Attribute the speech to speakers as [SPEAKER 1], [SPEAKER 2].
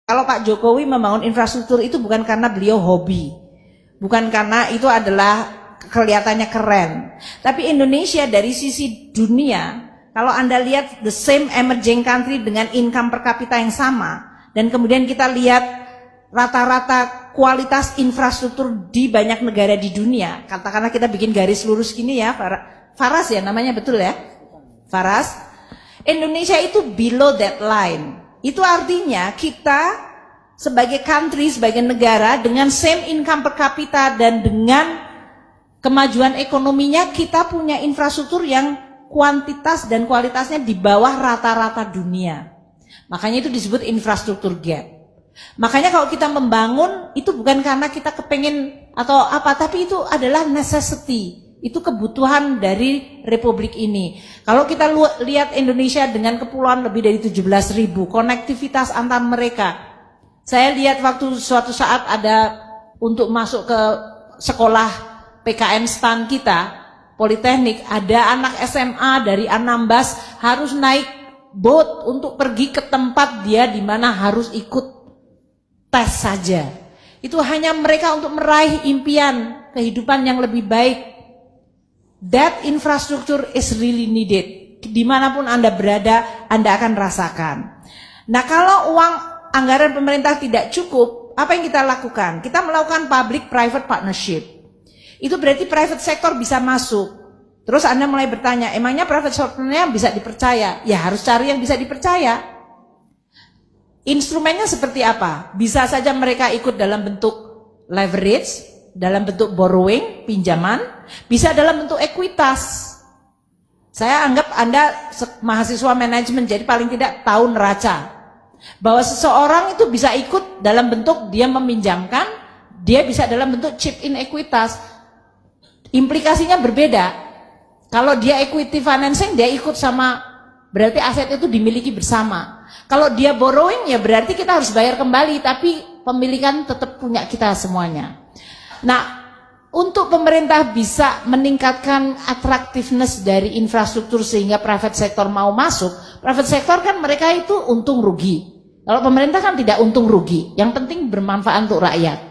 [SPEAKER 1] Kalau Pak Jokowi membangun infrastruktur itu bukan karena beliau hobi, bukan karena itu adalah kelihatannya keren. Tapi Indonesia dari sisi dunia, kalau Anda lihat the same emerging country dengan income per kapita yang sama, dan kemudian kita lihat rata-rata kualitas infrastruktur di banyak negara di dunia, katakanlah kita bikin garis lurus gini ya, Faras ya namanya, betul ya? Faras. Indonesia itu below that line. Itu artinya kita sebagai country, sebagai negara dengan same income per kapita dan dengan kemajuan ekonominya, kita punya infrastruktur yang kuantitas dan kualitasnya di bawah rata-rata dunia. Makanya itu disebut infrastruktur gap. Makanya kalau kita membangun itu bukan karena kita kepengen atau apa, tapi itu adalah necessity. Itu kebutuhan dari republik ini. Kalau kita lihat Indonesia dengan kepulauan lebih dari 17.000, konektivitas antar mereka. Saya lihat waktu suatu saat ada untuk masuk ke sekolah PKN STAN kita, Politeknik, ada anak SMA dari Anambas harus naik boat untuk pergi ke tempat dia di mana harus ikut tes saja. Itu hanya mereka untuk meraih impian kehidupan yang lebih baik. That infrastructure is really needed. Dimanapun Anda berada, Anda akan rasakan. Nah, kalau uang anggaran pemerintah tidak cukup, apa yang kita lakukan? Kita melakukan public-private partnership. Itu berarti private sector bisa masuk. Terus Anda mulai bertanya, emangnya private sectornya bisa dipercaya? Ya harus cari yang bisa dipercaya. Instrumennya seperti apa? Bisa saja mereka ikut dalam bentuk leverage, dalam bentuk borrowing, pinjaman, bisa dalam bentuk ekuitas. Saya anggap Anda mahasiswa manajemen, jadi paling tidak tahu neraca. Bahwa seseorang itu bisa ikut dalam bentuk dia meminjamkan, dia bisa dalam bentuk chip in ekuitas. Implikasinya berbeda. Kalau dia equity financing, dia ikut sama, berarti aset itu dimiliki bersama. Kalau dia borrowing, ya berarti kita harus bayar kembali, tapi pemilikan tetap punya kita semuanya. Nah, untuk pemerintah bisa meningkatkan attractiveness dari infrastruktur sehingga private sector mau masuk, private sector kan mereka itu untung rugi. Kalau pemerintah kan tidak untung rugi, yang penting bermanfaat untuk rakyat.